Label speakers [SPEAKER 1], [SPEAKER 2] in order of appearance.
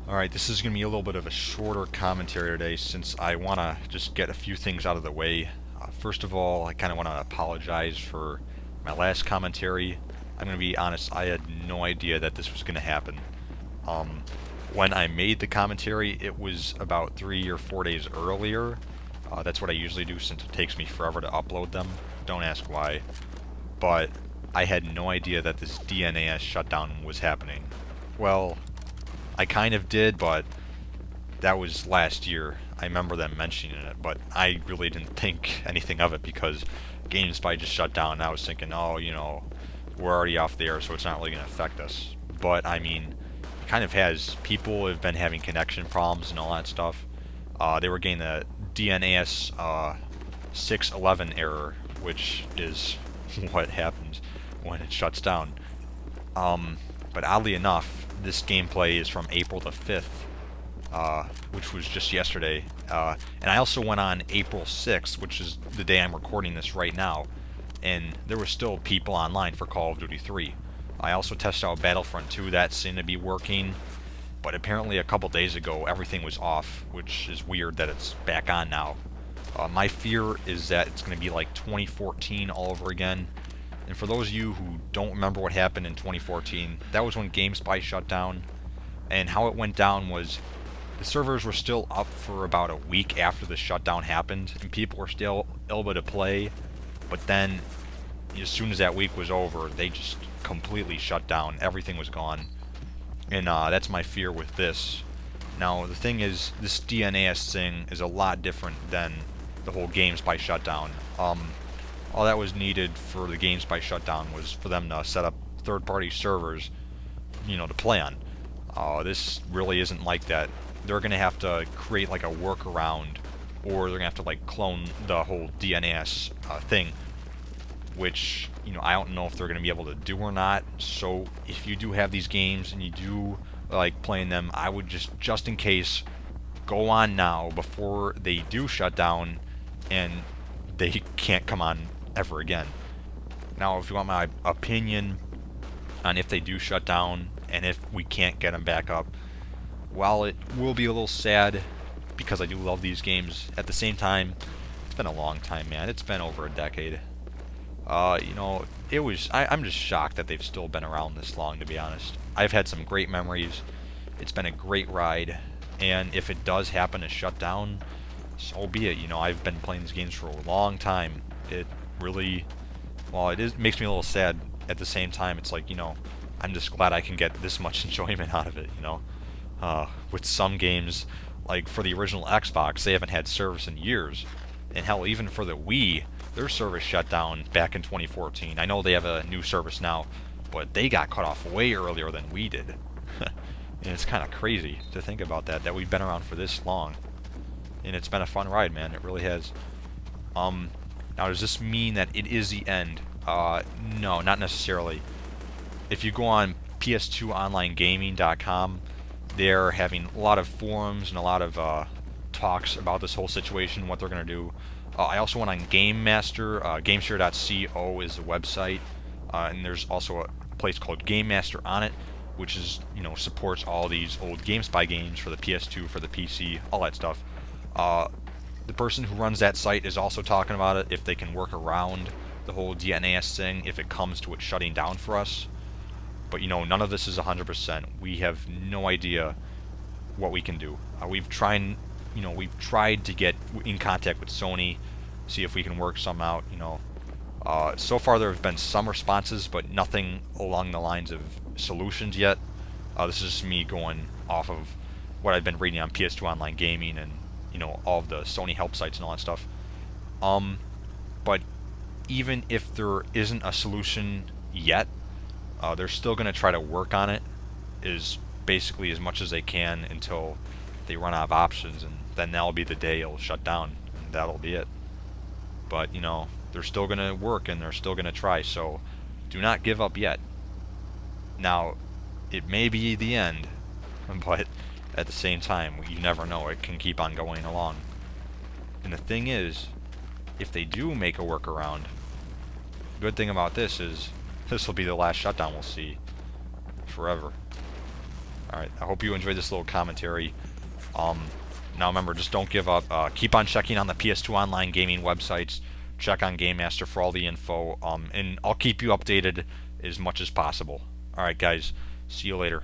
[SPEAKER 1] Alright, this is going to be a little bit of a shorter commentary today since I want to just get a few things out of the way. First of all, I kind of want to apologize for my last commentary. I'm going to be honest, I had no idea that this was going to happen. When I made the commentary, it was about 3 or 4 days earlier. That's what I usually do since it takes me forever to upload them. Don't ask why. But I had no idea that this DNAS shutdown was happening. Well, I kind of did, but that was last year. I remember them mentioning it, but I really didn't think anything of it because GameSpy just shut down. And I was thinking, oh, we're already off the air, so it's not really going to affect us. But, I mean, it kind of has. People have been having connection problems and all that stuff. They were getting the DNAS 611 error, which is what happens when it shuts down. But oddly enough, this gameplay is from April the 5th, which was just yesterday. And I also went on April 6th, which is the day I'm recording this right now, and there were still people online for Call of Duty 3. I also tested out Battlefront 2, that seemed to be working, but apparently a couple days ago everything was off, which is weird that it's back on now. My fear is that it's going to be like 2014 all over again. And for those of you who don't remember what happened in 2014, that was when GameSpy shut down. And how it went down was the servers were still up for about a week after the shutdown happened, and people were still able to play. But then, as soon as that week was over, they just completely shut down. Everything was gone. And that's my fear with this. Now, the thing is, this DNAS thing is a lot different than the whole GameSpy shutdown. All that was needed for the GameSpy shutdown was for them to set up third-party servers, to play on. This really isn't like that. They're going to have to create like a workaround, or they're going to have to like clone the whole DNAS thing, which, I don't know if they're going to be able to do or not. So if you do have these games and you do like playing them, I would just in case, go on now before they do shut down and they can't come on ever again. Now, if you want my opinion on if they do shut down and if we can't get them back up, while it will be a little sad because I do love these games, at the same time, it's been a long time, man. It's been over a decade. I'm just shocked that they've still been around this long, to be honest. I've had some great memories. It's been a great ride, and if it does happen to shut down, so be it. I've been playing these games for a long time. It really, it makes me a little sad. At the same time, it's like, I'm just glad I can get this much enjoyment out of it, with some games, like for the original Xbox, they haven't had service in years. And hell, even for the Wii, their service shut down back in 2014. I know they have a new service now, but they got cut off way earlier than we did. And it's kind of crazy to think about that we've been around for this long. And it's been a fun ride, man. It really has. Now, does this mean that it is the end? No, not necessarily. If you go on PS2 onlinegaming.com, they're having a lot of forums and a lot of talks about this whole situation, what they're going to do. I also went on Game Master. GameShare.co is the website, and there's also a place called Game Master on it, which is, supports all these old GameSpy games for the PS2, for the PC, all that stuff. The person who runs that site is also talking about it, if they can work around the whole DNAS thing, if it comes to it shutting down for us. But, none of this is 100%. We have no idea what we can do. We've tried to get in contact with Sony, see if we can work some out, So far there have been some responses, but nothing along the lines of solutions yet. This is just me going off of what I've been reading on PS2 Online Gaming and, all of the Sony help sites and all that stuff. But even if there isn't a solution yet, they're still going to try to work on it basically as much as they can until they run out of options, and then that'll be the day it'll shut down, and that'll be it. But, they're still going to work, and they're still going to try, so do not give up yet. Now, it may be the end, but at the same time, you never know. It can keep on going along. And the thing is, if they do make a workaround, good thing about this is this will be the last shutdown we'll see forever. Alright, I hope you enjoyed this little commentary. Now remember, just don't give up. Keep on checking on the PS2 online gaming websites. Check on Game Master for all the info. And I'll keep you updated as much as possible. Alright guys, see you later.